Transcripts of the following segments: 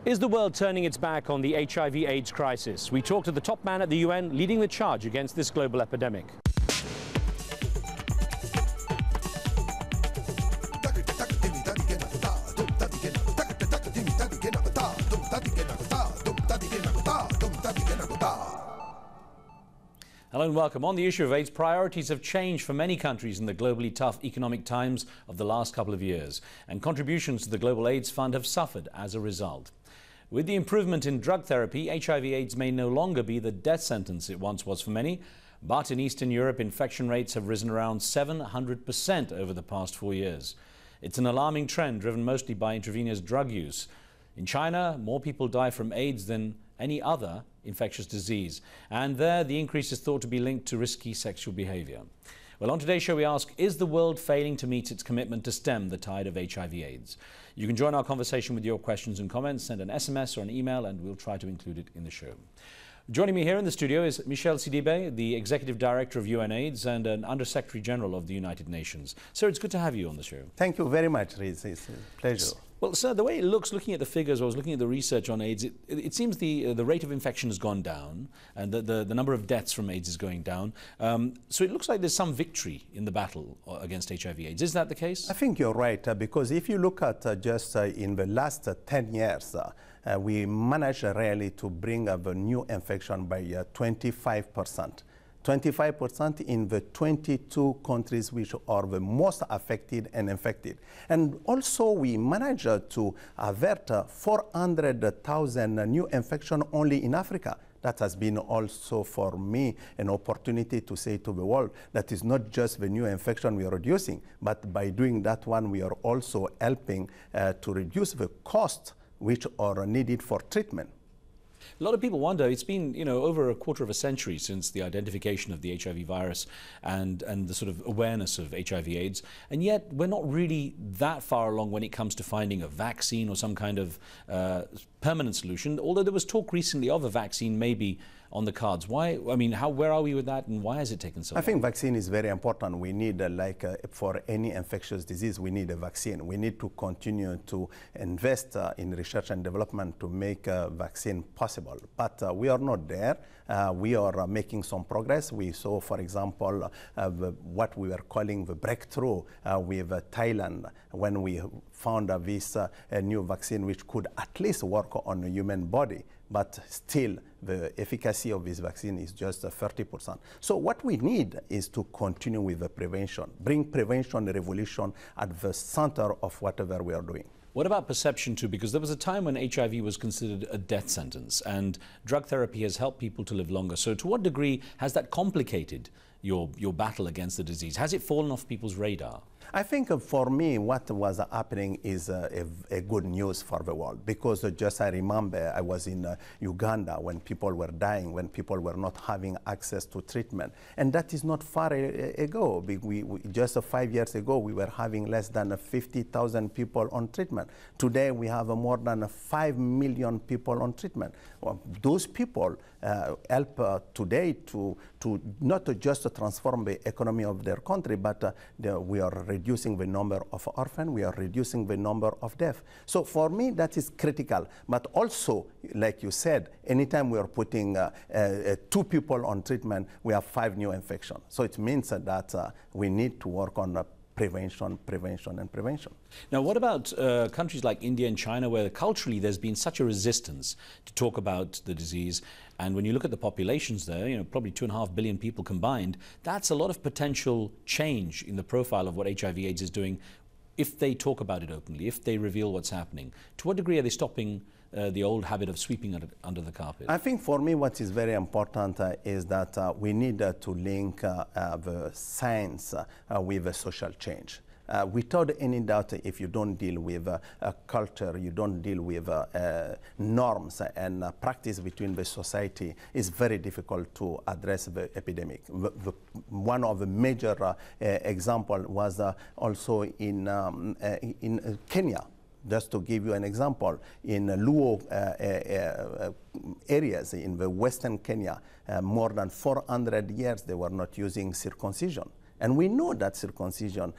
Is the world turning its back on the HIV/AIDS crisis? We talk to the top man at the UN leading the charge against this global epidemic. Hello and welcome. On the issue of AIDS, priorities have changed for many countries in the globally tough economic times of the last couple of years, and contributions to the Global AIDS Fund have suffered as a result. With the improvement in drug therapy, HIV/AIDS may no longer be the death sentence it once was for many, but in Eastern Europe, infection rates have risen around 700% over the past 4 years. It's an alarming trend driven mostly by intravenous drug use. In China, more people die from AIDS than any other infectious disease, and there the increase is thought to be linked to risky sexual behavior. Well, on today's show we ask, is the world failing to meet its commitment to stem the tide of HIV/AIDS? You can join our conversation with your questions and comments, send an SMS or an email and we'll try to include it in the show. Joining me here in the studio is Michel, the Executive Director of UNAIDS and an Under-Secretary General of the United Nations. Sir, it's good to have you on the show. Thank you very much, Riz. It's a pleasure. Well, sir, the way it looks, looking at the figures, I was looking at the research on AIDS, it seems the rate of infection has gone down and the number of deaths from AIDS is going down. So it looks like there's some victory in the battle against HIV/AIDS. Is that the case? I think you're right, because if you look at just in the last 10 years, we managed really to bring up a new infection by 25%. 25% in the 22 countries which are the most affected and infected. And also we managed to avert 400,000 new infections only in Africa. That has been also for me an opportunity to say to the world that it's not just the new infection we are reducing, but by doing that one we are also helping to reduce the costs which are needed for treatment. A lot of people wonder, it's been, over a quarter of a century since the identification of the HIV virus and the sort of awareness of HIV/AIDS, and yet we're not really that far along when it comes to finding a vaccine or some kind of permanent solution, although there was talk recently of a vaccine maybe on the cards. Why? I mean, where are we with that, and why has it taken so long? I think vaccine is very important. We need, for any infectious disease, we need a vaccine. We need to continue to invest in research and development to make a vaccine possible. But we are not there. We are making some progress. We saw, for example, what we were calling the breakthrough with Thailand when we found this new vaccine which could at least work on the human body. But still, the efficacy of this vaccine is just 30%. So what we need is to continue with the prevention, bring prevention revolution at the center of whatever we are doing. What about perception too? Because there was a time when HIV was considered a death sentence and drug therapy has helped people to live longer. So to what degree has that complicated your battle against the disease? Has it fallen off people's radar? I think for me, what was happening is a good news for the world, because just I remember I was in Uganda when people were dying, when people were not having access to treatment. And that is not far ago. Just 5 years ago, we were having less than 50,000 people on treatment. Today, we have more than 5 million people on treatment. Well, those people help today to not just transform the economy of their country, but we are reducing the number of orphans, we are reducing the number of deaths. So for me, that is critical. But also, like you said, anytime we are putting 2 people on treatment, we have 5 new infections. So it means that we need to work on prevention, prevention, and prevention. Now, what about countries like India and China, where culturally there's been such a resistance to talk about the disease? And when you look at the populations there, probably 2.5 billion people combined, that's a lot of potential change in the profile of what HIV/AIDS is doing if they talk about it openly, if they reveal what's happening. To what degree are they stopping the old habit of sweeping it under the carpet? I think for me what is very important is that we need to link the science with the social change. Without any doubt, if you don't deal with culture, you don't deal with norms and practice between the society, it's very difficult to address the epidemic. One of the major examples was also in Kenya. Just to give you an example, in Luo areas in the western Kenya, more than 400 years they were not using circumcision. And we know that circumcision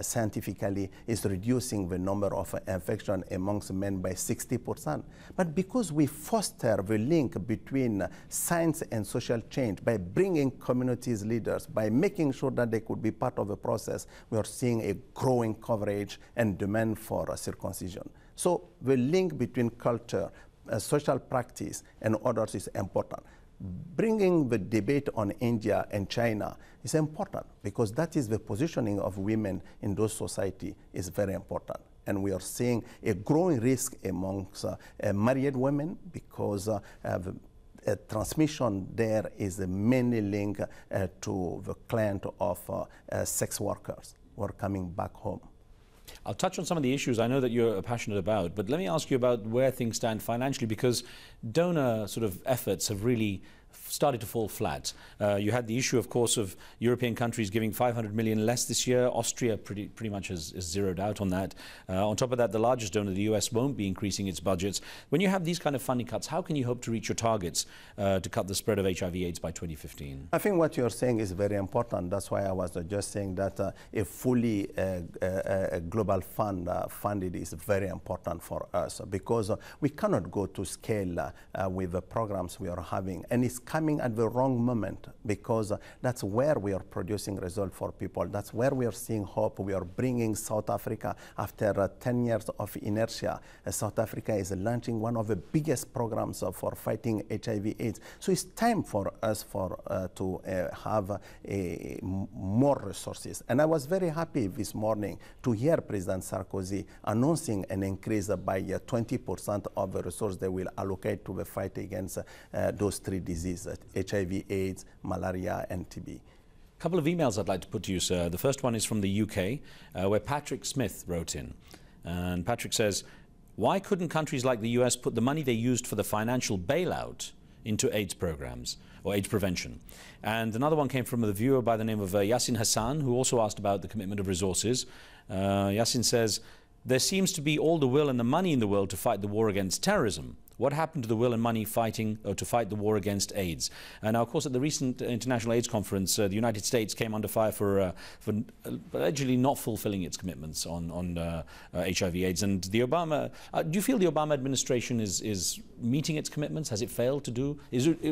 scientifically is reducing the number of infections amongst men by 60%. But because we foster the link between science and social change by bringing communities leaders, by making sure that they could be part of the process, we are seeing a growing coverage and demand for circumcision. So the link between culture, social practice, and others is important. Bringing the debate on India and China is important because that is the positioning of women in those societies is very important. And we are seeing a growing risk amongst married women because transmission there is mainly linked to the client of sex workers who are coming back home. I'll touch on some of the issues I know that you're passionate about, but let me ask you about where things stand financially, because donor sort of efforts have really started to fall flat. You had the issue, of course, of European countries giving 500 million less this year. Austria pretty much has zeroed out on that. On top of that, the largest donor, the US, won't be increasing its budgets. When you have these kind of funding cuts, how can you hope to reach your targets to cut the spread of HIV/AIDS by 2015? I think what you're saying is very important. That's why I was just saying that a fully global fund funded is very important for us because we cannot go to scale with the programs we are having. And it's coming at the wrong moment because that's where we are producing results for people. That's where we are seeing hope. We are bringing South Africa after 10 years of inertia. South Africa is launching one of the biggest programs for fighting HIV/AIDS. So it's time for us to have more resources. And I was very happy this morning to hear President Sarkozy announcing an increase by 20% of the resources they will allocate to the fight against those three diseases, HIV/AIDS, malaria, and TB. A couple of emails I'd like to put to you, sir. The first one is from the UK, where Patrick Smith wrote in. And Patrick says, why couldn't countries like the US put the money they used for the financial bailout into AIDS programs or AIDS prevention? And another one came from a viewer by the name of Yasin Hassan, who also asked about the commitment of resources. Yasin says, there seems to be all the will and the money in the world to fight the war against terrorism. What happened to the will and money to fight the war against AIDS? And now, of course, at the recent International AIDS Conference, the United States came under fire for allegedly not fulfilling its commitments on HIV/AIDS. And the Obama, do you feel the Obama administration is meeting its commitments? Has it failed to do?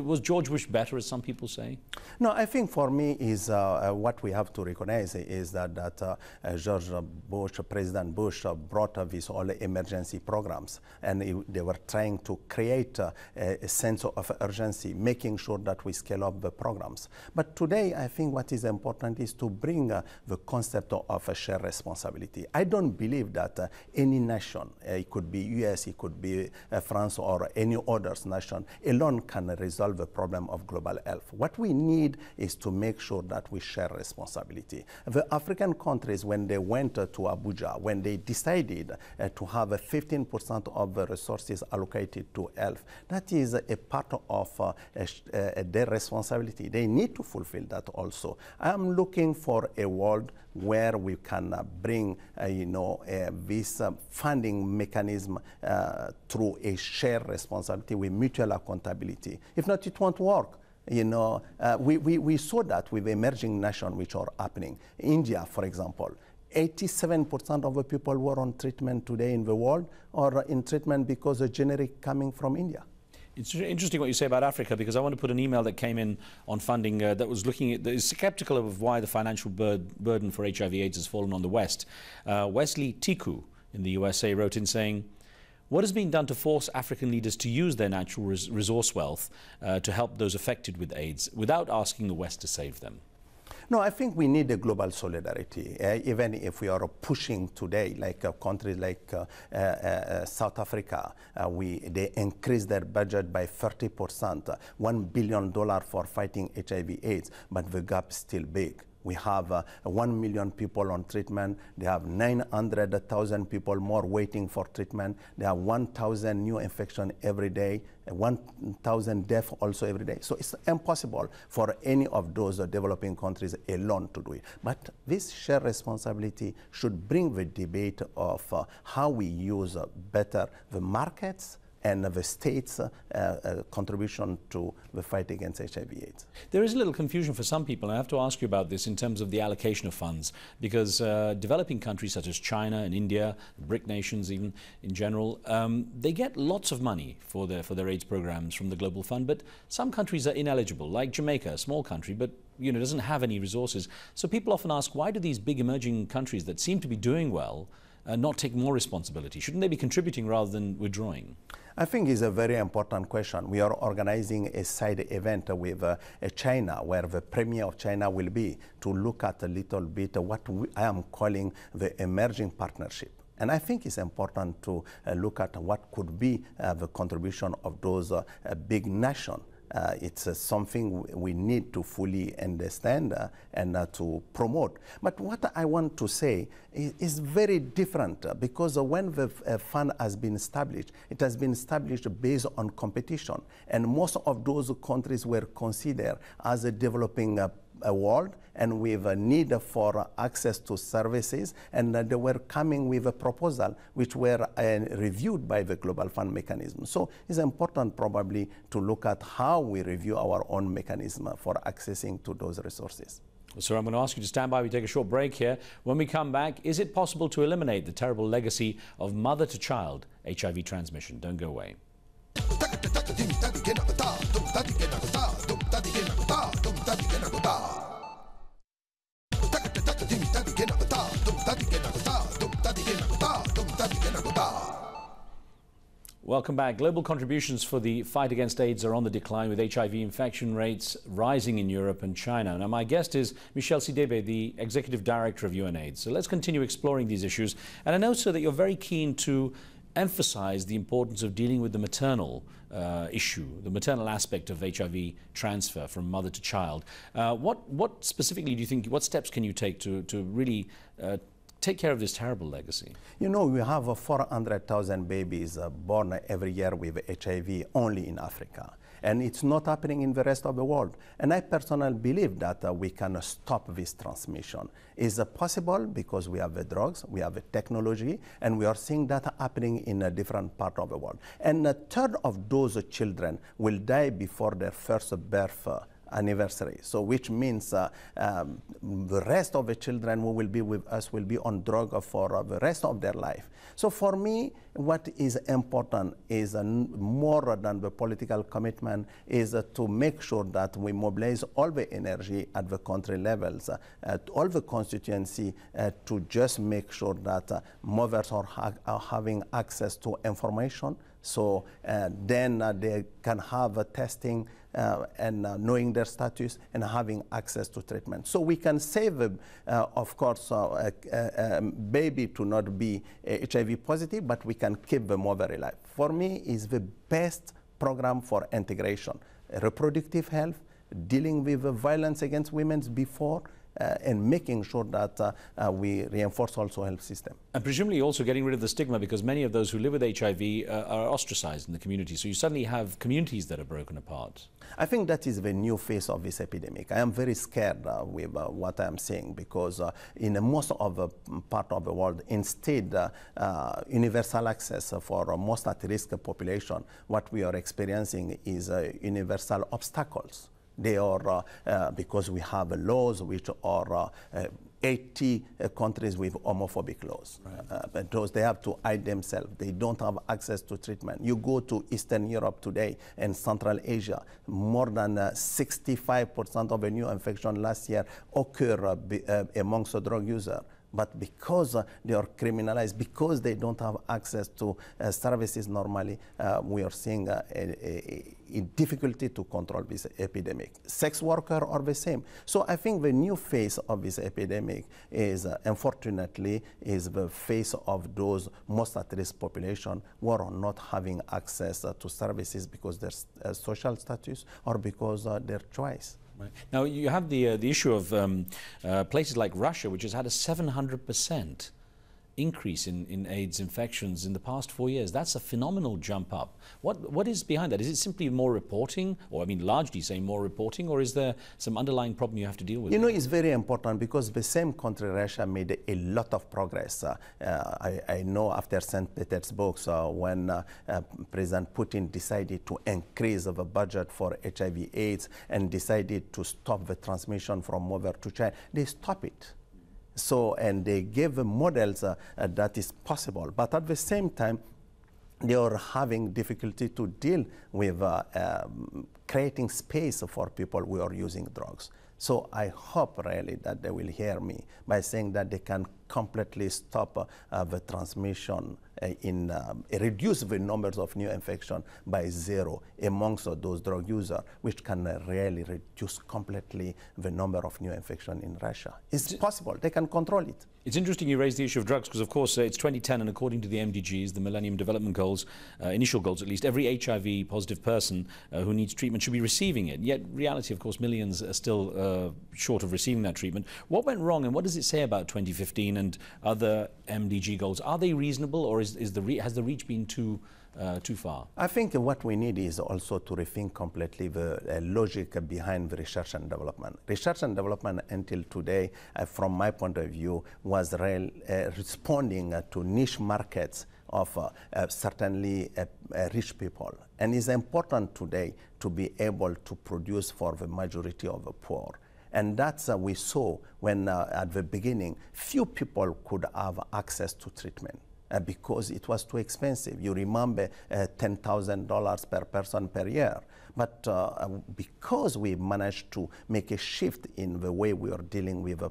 Was George Bush better, as some people say? No, I think for me is what we have to recognize is that George Bush, President Bush, brought these all emergency programs, and they were trying to create a sense of urgency, making sure that we scale up the programs. But today, I think what is important is to bring the concept of a shared responsibility. I don't believe that any nation, it could be US, it could be France, or any other nation, alone can resolve the problem of global health. What we need is to make sure that we share responsibility. The African countries, when they went to Abuja, when they decided to have 15% of the resources allocated to health, that is a part of their responsibility. They need to fulfill that also. I'm looking for a world where we can bring, this funding mechanism through a shared responsibility with mutual accountability. If not, it won't work. We saw that with emerging nations which are happening. India, for example. 87% of the people who are on treatment today in the world are in treatment because of generic coming from India. It's interesting what you say about Africa, because I want to put an email that came in on funding that was looking at, that is skeptical of why the financial burden for HIV/AIDS has fallen on the West. Wesley Tiku in the USA wrote in saying, what has been done to force African leaders to use their natural resource wealth to help those affected with AIDS without asking the West to save them? No, I think we need a global solidarity. Even if we are pushing today, like countries like South Africa, they increased their budget by 30%, $1 billion for fighting HIV/AIDS, but the gap is still big. We have 1 million people on treatment. They have 900,000 people more waiting for treatment. They have 1,000 new infections every day, 1,000 deaths also every day. So it's impossible for any of those developing countries alone to do it. But this shared responsibility should bring the debate of how we use better the markets and the states' contribution to the fight against HIV/AIDS. There is a little confusion for some people, and I have to ask you about this in terms of the allocation of funds, because developing countries such as China and India, BRIC nations even in general, they get lots of money for their AIDS programs from the Global Fund, but some countries are ineligible, like Jamaica, a small country, but doesn't have any resources. So people often ask, why do these big emerging countries that seem to be doing well not take more responsibility? Shouldn't they be contributing rather than withdrawing? I think it's a very important question. We are organizing a side event with China, where the premier of China will be to look at a little bit what I am calling the emerging partnership. And I think it's important to look at what could be the contribution of those big nations. It's something we need to fully understand and to promote. But what I want to say is very different because when the fund has been established, it has been established based on competition. And most of those countries were considered as a developing a world and with a need for access to services, and they were coming with a proposal which were reviewed by the Global Fund mechanism. So it's important probably to look at how we review our own mechanism for accessing to those resources. So I'm going to ask you to stand by. We take a short break here. When we come back, is it possible to eliminate the terrible legacy of mother-to-child HIV transmission? Don't go away. Welcome back. Global contributions for the fight against AIDS are on the decline, with HIV infection rates rising in Europe and China. Now, my guest is Michel Sidibe, the Executive Director of UNAIDS. So let's continue exploring these issues. And I know, sir, that you're very keen to emphasize the importance of dealing with the maternal issue, the maternal aspect of HIV transfer from mother to child. What specifically do you think, what steps can you take to really take care of this terrible legacy? You know, we have 400,000 babies born every year with HIV only in Africa. And it's not happening in the rest of the world. And I personally believe that we can stop this transmission. It's possible because we have the drugs, we have the technology, and we are seeing that happening in a different part of the world. And a third of those children will die before their first birth anniversary. So which means the rest of the children who will be with us will be on drug for the rest of their life. So for me, what is important is more than the political commitment is to make sure that we mobilize all the energy at the country levels, at all the constituency to just make sure that mothers are having access to information. So then they can have testing and knowing their status and having access to treatment. So we can save, of course, a baby to not be HIV positive, but we can keep the mother alive. For me, is the best program for integration. Reproductive health, dealing with violence against women before, and making sure that we reinforce also health system. And presumably also getting rid of the stigma, because many of those who live with HIV are ostracized in the community. So you suddenly have communities that are broken apart. I think that is the new face of this epidemic. I am very scared with what I am seeing, because in most of the part of the world, instead universal access for most at-risk population, what we are experiencing is universal obstacles. They are, because we have laws which are 80 countries with homophobic laws. Right. But those, they have to hide themselves. They don't have access to treatment. You go to Eastern Europe today and Central Asia, more than 65% of the new infection last year occur amongst the drug users. But because they are criminalized, because they don't have access to services normally, we are seeing a difficulty to control this epidemic. Sex workers are the same. So I think the new face of this epidemic is, unfortunately, is the face of those most at-risk population who are not having access to services because their social status or because their choice. Right. Now, you have the issue of places like Russia, which has had a 700% increase in AIDS infections in the past 4 years. That's a phenomenal jump up. What is behind that? Is it simply more reporting, or I mean largely saying more reporting, or is there some underlying problem you have to deal with? You know, it's very important because the same country, Russia, made a lot of progress. I know after St. Petersburg, when President Putin decided to increase the budget for HIV/AIDS and decided to stop the transmission from over to China, they stopped it. So, and they gave models that is possible. But at the same time, they are having difficulty to deal with creating space for people who are using drugs. So I hope really that they will hear me by saying that they can completely stop the transmission reduce the numbers of new infection by 0 amongst those drug users, which can really reduce completely the number of new infection in Russia. It's possible. They can control it. It's interesting you raise the issue of drugs because, of course, it's 2010, and according to the MDGs, the Millennium Development Goals, initial goals at least, every HIV-positive person who needs treatment should be receiving it. Yet, reality, of course, millions are still short of receiving that treatment. What went wrong, and what does it say about 2015 and other MDG goals? Are they reasonable, or has the reach been too far? I think what we need is also to rethink completely the logic behind the research and development. Research and development until today, from my point of view, was responding to niche markets of certainly rich people. And it's important today to be able to produce for the majority of the poor. And that's we saw when at the beginning, few people could have access to treatment. Because it was too expensive. You remember $10,000 per person per year. But because we managed to make a shift in the way we are dealing with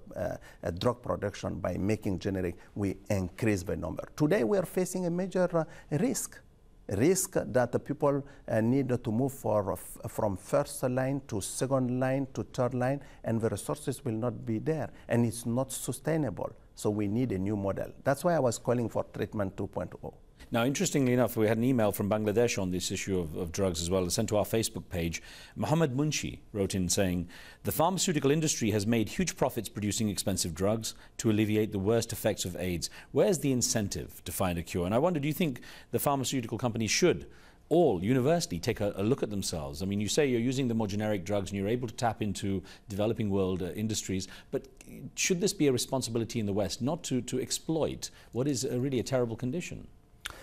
drug production by making generic, we increased the number. Today we are facing a major risk that the people need to move from first line to second line to third line, and the resources will not be there, and it's not sustainable. So we need a new model. That's why I was calling for treatment 2.0. Now, interestingly enough, we had an email from Bangladesh on this issue of drugs as well, sent to our Facebook page. Mohammed Munshi wrote in saying, the pharmaceutical industry has made huge profits producing expensive drugs to alleviate the worst effects of AIDS. Where's the incentive to find a cure? And I wonder, do you think the pharmaceutical companies should all universally take a look at themselves? I mean, you say you're using the more generic drugs and you're able to tap into developing world industries, but should this be a responsibility in the West not to exploit what is really a terrible condition?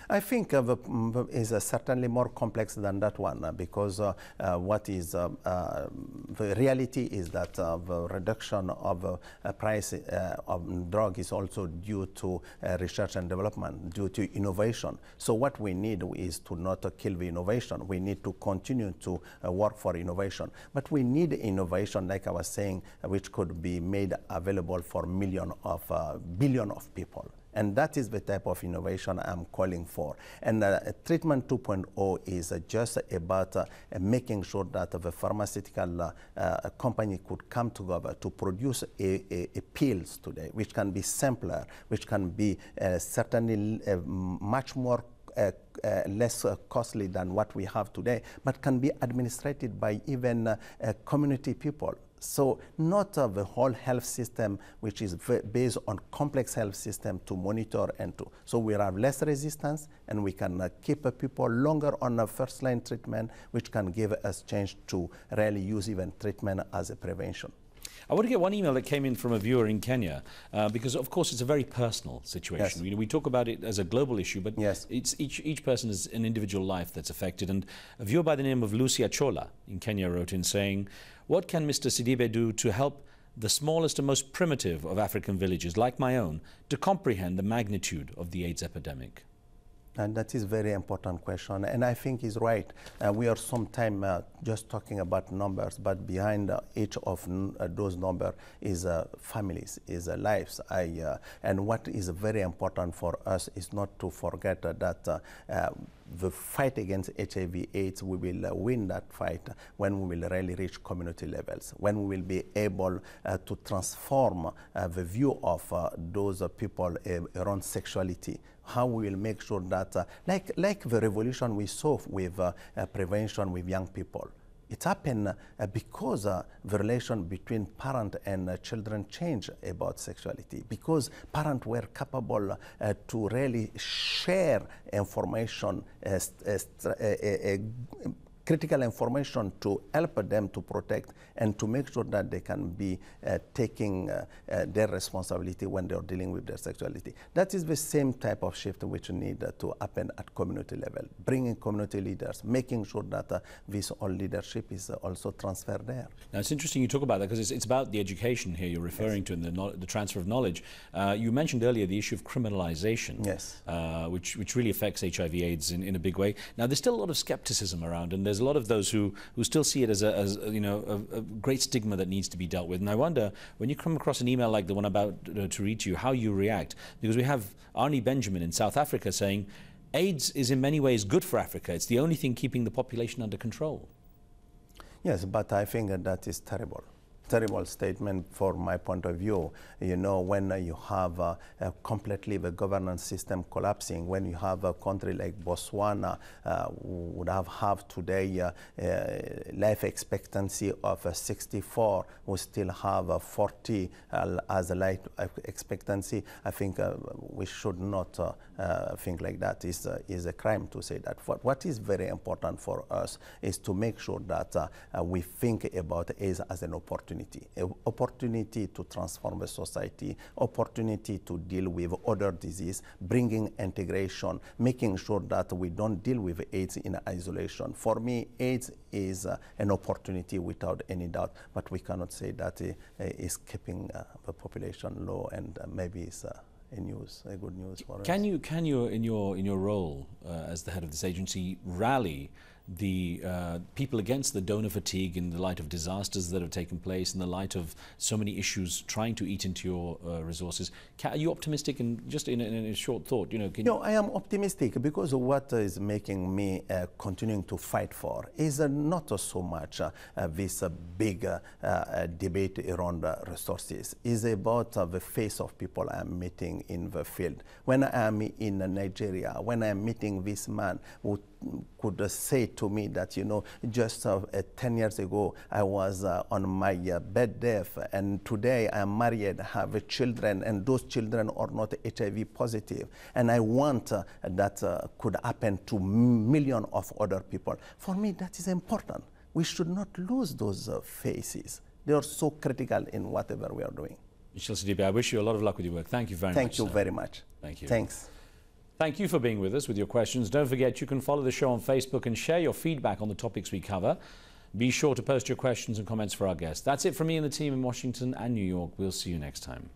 I think is certainly more complex than that one because what is the reality is that the reduction of price of drug is also due to research and development, due to innovation. So what we need is to not kill the innovation. We need to continue to work for innovation. But we need innovation, like I was saying, which could be made available for billion of people. And that is the type of innovation I'm calling for. And treatment 2.0 is just about making sure that the pharmaceutical company could come together to produce a pills today, which can be simpler, which can be certainly much more less costly than what we have today, but can be administered by even community people. So not the whole health system, which is based on complex health system to monitor and to. So we have less resistance, and we can keep people longer on a first-line treatment, which can give us chance to really use even treatment as a prevention. I want to get one email that came in from a viewer in Kenya, because of course it's a very personal situation. Yes. We talk about it as a global issue, but yes, it's each person is an individual life that's affected. And a viewer by the name of Lucia Chola in Kenya wrote in saying, what can Mr. Sidibe do to help the smallest and most primitive of African villages, like my own, to comprehend the magnitude of the AIDS epidemic? And that is a very important question, and I think he's right. We are sometimes just talking about numbers, but behind each of those numbers is families, is lives. And what is very important for us is not to forget that the fight against HIV/AIDS, we will win that fight when we will really reach community levels, when we will be able to transform the view of those people around sexuality. How we will make sure that, like the revolution we saw with prevention with young people, It happened because the relation between parent and children changed about sexuality, because parents were capable to really share information, critical information to help them to protect and to make sure that they can be taking their responsibility when they're dealing with their sexuality. That is the same type of shift which need to happen at community level, bringing community leaders, making sure that this all leadership is also transferred there. Now it's interesting you talk about that, because it's about the education here you're referring to, and the transfer of knowledge. You mentioned earlier the issue of criminalization, which really affects HIV/AIDS in a big way. Now there's still a lot of skepticism around, and there's a lot of those who still see it as a great stigma that needs to be dealt with. And I wonder, when you come across an email like the one about to read to you, how you react. Because we have Arnie Benjamin in South Africa saying, AIDS is in many ways good for Africa. It's the only thing keeping the population under control. Yes, but I think that is terrible. Terrible statement for my point of view. You know, when you have completely the governance system collapsing, when you have a country like Botswana would have today life expectancy of 64, we still have 40 as a life expectancy. I think we should not think like that. It's a crime to say that. What is very important for us is to make sure that we think about AIDS as an opportunity to transform the society, opportunity to deal with other disease, bringing integration, making sure that we don't deal with AIDS in isolation. For me, AIDS is an opportunity without any doubt, but we cannot say that is keeping the population low, and maybe it's a good news for us. Can you, in your role as the head of this agency, rally the people against the donor fatigue in the light of disasters that have taken place, in the light of so many issues trying to eat into your resources? Are you optimistic? And just in a short thought, I am optimistic, because what is making me continuing to fight for is not so much this big debate around resources. It's about the face of people I am meeting in the field. When I am in Nigeria, when I am meeting this man who could say to me that, just 10 years ago, I was on my bed death, and today I am married, have children, and those children are not HIV positive. And I want that could happen to millions of other people. For me, that is important. We should not lose those faces. They are so critical in whatever we are doing. Michel Sidibe, I wish you a lot of luck with your work. Thank you very much. Thank you very much. Thank you. Thanks. Thank you for being with us with your questions. Don't forget, you can follow the show on Facebook and share your feedback on the topics we cover. Be sure to post your questions and comments for our guests. That's it from me and the team in Washington and New York. We'll see you next time.